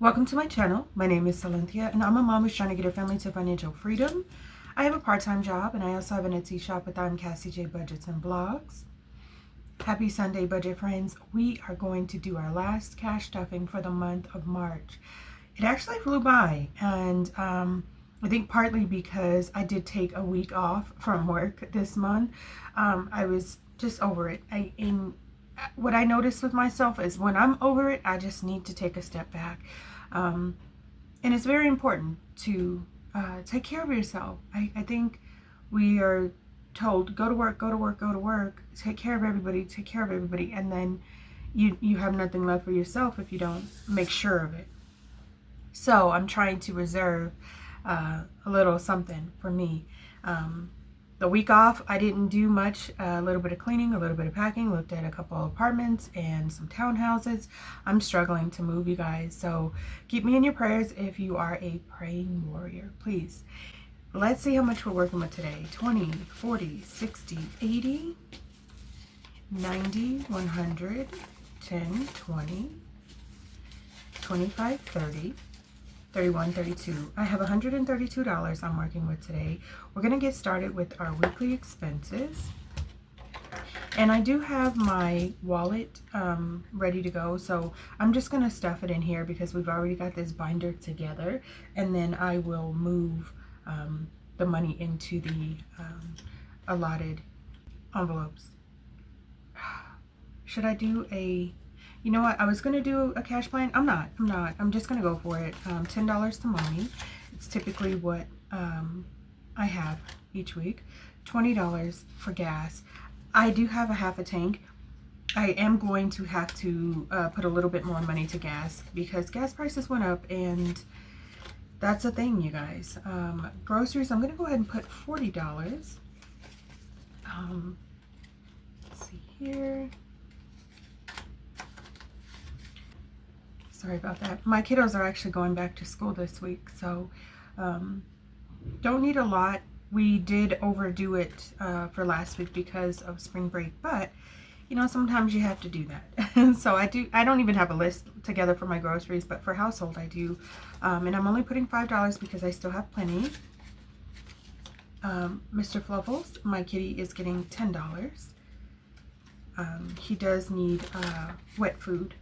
Welcome to my channel. My name is Silynthia and I'm a mom who's trying to get her family to financial freedom. I have a part-time job and I also have an Etsy shop with I'm Cassie J Budgets and Blogs. Happy Sunday, budget friends. We are going to do our last cash stuffing for the month of March. It actually flew by, and I think partly because I did take a week off from work this month. I was just over it. What I noticed with myself is when I'm over it, I just need to take a step back. And it's very important to take care of yourself. I think we are told, go to work, go to work, go to work, take care of everybody, and then you have nothing left for yourself if you don't make sure of it. So I'm trying to reserve a little something for me. The week off, I didn't do much, a little bit of cleaning, a little bit of packing, looked at a couple of apartments and some townhouses. I'm struggling to move, you guys, so keep me in your prayers if you are a praying warrior, please. Let's see how much we're working with today. 20, 40, 60, 80, 90, 100, 10, 20, 25, 30, 31, 32. I have $132 I'm working with today. We're going to get started with our weekly expenses. And I do have my wallet ready to go, so I'm just going to stuff it in here because we've already got this binder together, and then I will move the money into the allotted envelopes. Should I do a... You know what? I was going to do a cash plan. I'm not. I'm just going to go for it. $10 to mommy. It's typically what I have each week. $20 for gas. I do have a half a tank. I am going to have to put a little bit more money to gas because gas prices went up, and that's a thing, you guys. Groceries, I'm going to go ahead and put $40. Let's see here. Sorry about that. My kiddos are actually going back to school this week, so don't need a lot. We did overdo it for last week because of spring break, but you know, sometimes you have to do that. So I don't even have a list together for my groceries, but for household I do. And I'm only putting $5 because I still have plenty. Mr. Fluffles, my kitty, is getting $10. He does need wet food.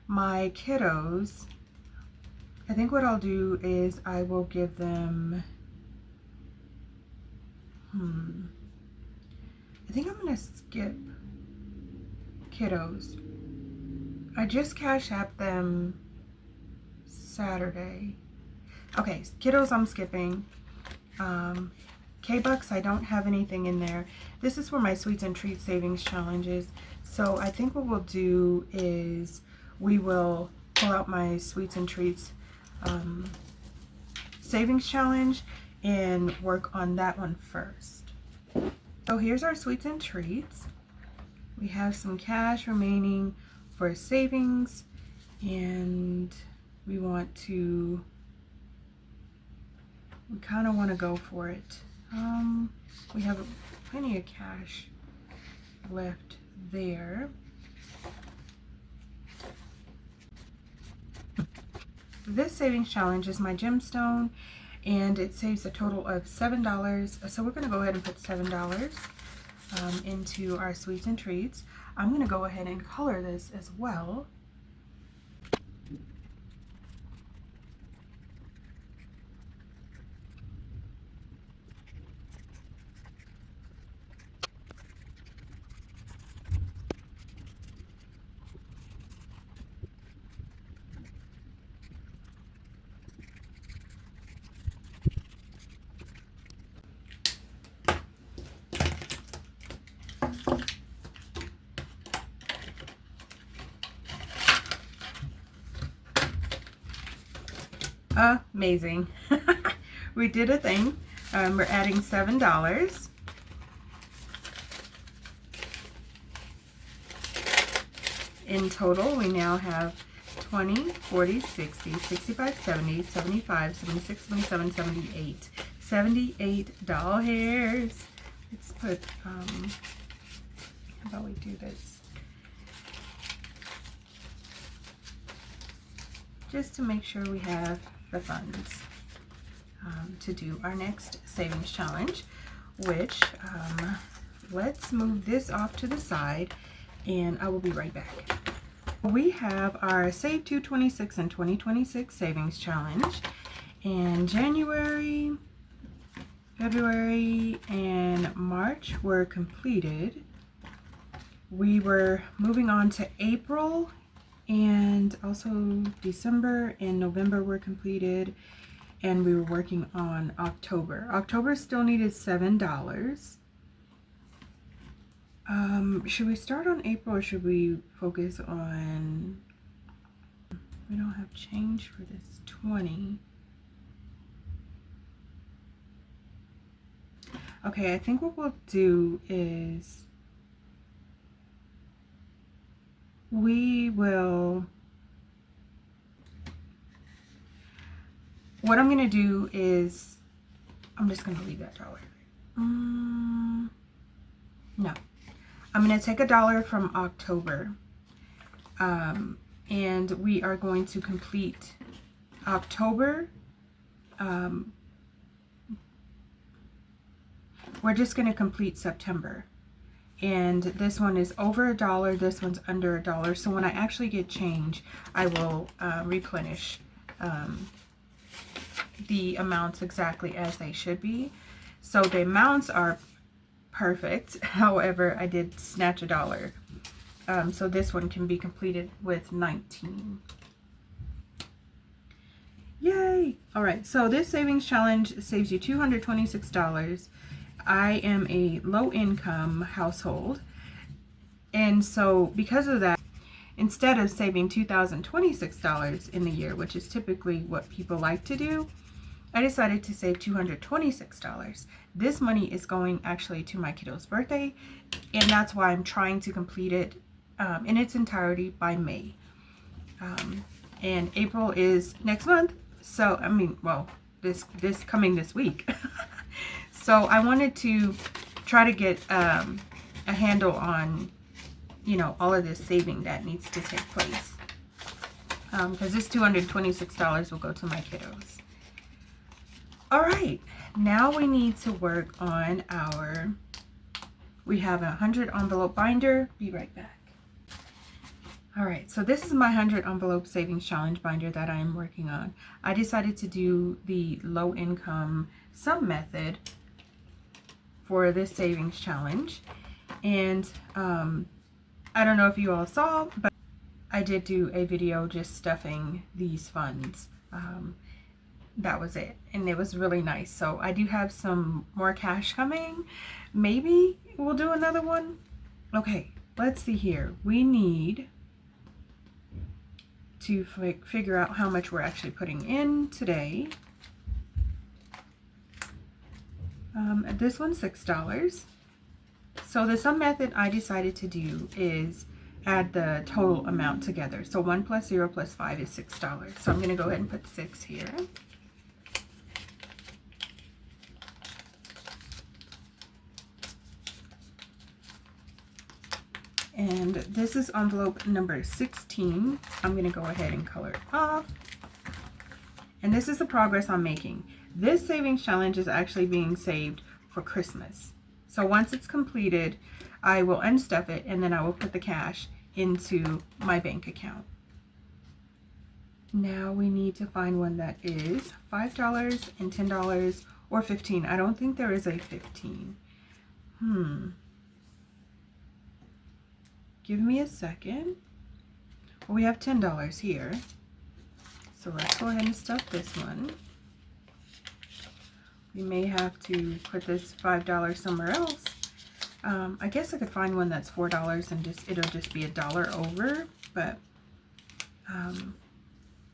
My kiddos, I think what I'll do is I will give them, I think I'm going to skip kiddos. I just Cash Apped them Saturday. Okay, kiddos I'm skipping. K-Bucks, I don't have anything in there. This is for my Sweets and Treats Savings Challenges. So I think what we'll do is we will pull out my Sweets and Treats Savings Challenge and work on that one first. So here's our Sweets and Treats. We have some cash remaining for savings, and we kind of want to go for it. We have plenty of cash left there. This savings challenge is my gemstone, and it saves a total of $7. So we're going to go ahead and put $7 into our Sweets and Treats. I'm going to go ahead and color this as well. Amazing. We did a thing. We're adding $7. In total, we now have 20, 40, 60, 65, 70, 75, 76, 77, 78. $78. Let's put, how about we do this? just to make sure we have the funds to do our next savings challenge, which let's move this off to the side and I will be right back. We have our Save 226 and 2026 savings challenge, and January, February, and March were completed. We were moving on to April, and also December and November were completed, and we were working on October. October still needed $7. Should we start on April or should we focus on, we don't have change for this 20. Okay, I think what we'll do is what I'm gonna do is, I'm just gonna leave that dollar. No. I'm going to take $1 from October, and we are going to complete October. We're just going to complete September, and this one is over $1, this one's under $1, so when I actually get change, I will replenish the amounts exactly as they should be. So the amounts are perfect. However, I did snatch $1. So this one can be completed with 19. Yay! All right, so this savings challenge saves you $226. I am a low income household. And so because of that, instead of saving $2,026 in the year, which is typically what people like to do, I decided to save $226. This money is going actually to my kiddo's birthday, and that's why I'm trying to complete it in its entirety by May. And April is next month, so I mean, well, this coming this week. So I wanted to try to get a handle on, you know, all of this saving that needs to take place, because this $226 will go to my kiddos. All right, now we need to work on we have a 100 envelope binder. Be right back. All right, so this is my 100 envelope savings challenge binder that I am working on. I decided to do the low income sum method for this savings challenge. And I don't know if you all saw, but I did do a video just stuffing these funds. That was it, and it was really nice. So I do have some more cash coming. Maybe we'll do another one. Okay, let's see here. We need to figure out how much we're actually putting in today. This one's $6. So the sum method I decided to do is add the total amount together. So 1 plus 0 plus 5 is $6. So I'm going to go ahead and put 6 here. And this is envelope number 16. I'm going to go ahead and color it off. And this is the progress I'm making. This savings challenge is actually being saved for Christmas. So once it's completed, I will unstuff it and then I will put the cash into my bank account. Now we need to find one that is $5 and $10 or $15. I don't think there is a 15. Give me a second. Well, we have $10 here. So let's go ahead and stuff this one. We may have to put this $5 somewhere else. I guess I could find one that's $4 and it'll just be $1 over, but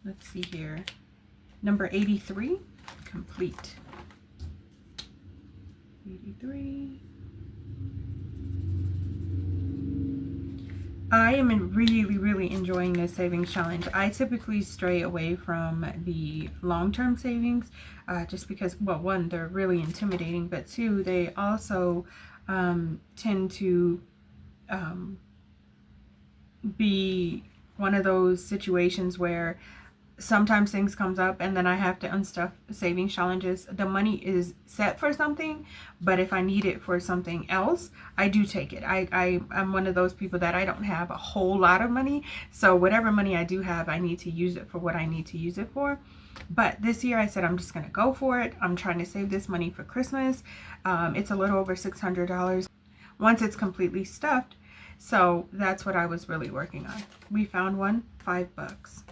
let's see here. Number 83, complete. 83. I am really enjoying this savings challenge. I typically stray away from the long-term savings just because, well, one, they're really intimidating, but two, they also tend to be one of those situations where sometimes things comes up and then I have to unstuff savings challenges. The money is set for something, but if I need it for something else, I do take it. I'm one of those people that I don't have a whole lot of money, so whatever money I do have, I need to use it for what I need to use it for. But this year I said I'm just gonna go for it. I'm trying to save this money for Christmas. It's a little over $600 once it's completely stuffed, so that's what I was really working on. We found one, $5.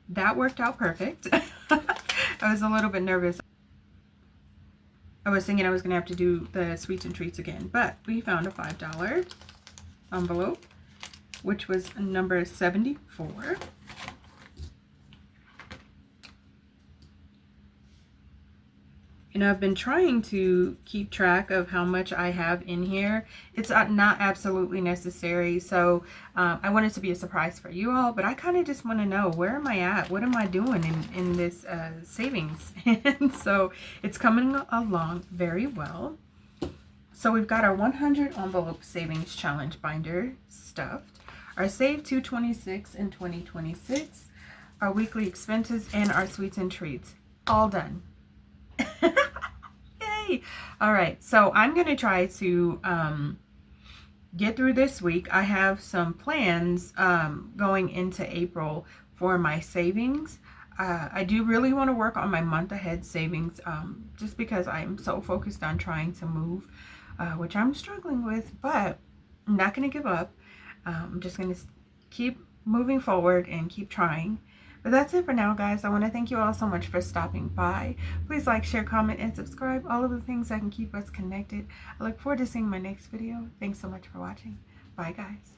That worked out perfect. I was a little bit nervous. I was thinking I was going to have to do the sweets and treats again, but we found a $5 envelope, which was number 74. And I've been trying to keep track of how much I have in here. It's not absolutely necessary, so I want it to be a surprise for you all, but I kind of just want to know, where am I at? What am I doing in this savings? And so it's coming along very well. So we've got our 100 envelope savings challenge binder stuffed, our Save 226 in 2026, our weekly expenses, and our sweets and treats all done. Yay! All right, so I'm going to try to get through this week. I have some plans going into April for my savings. I do really want to work on my month ahead savings, just because I'm so focused on trying to move, which I'm struggling with, but I'm not going to give up. I'm just going to keep moving forward and keep trying. But that's it for now, guys. I want to thank you all so much for stopping by. Please like, share, comment, and subscribe. All of the things that can keep us connected. I look forward to seeing my next video. Thanks so much for watching. Bye, guys.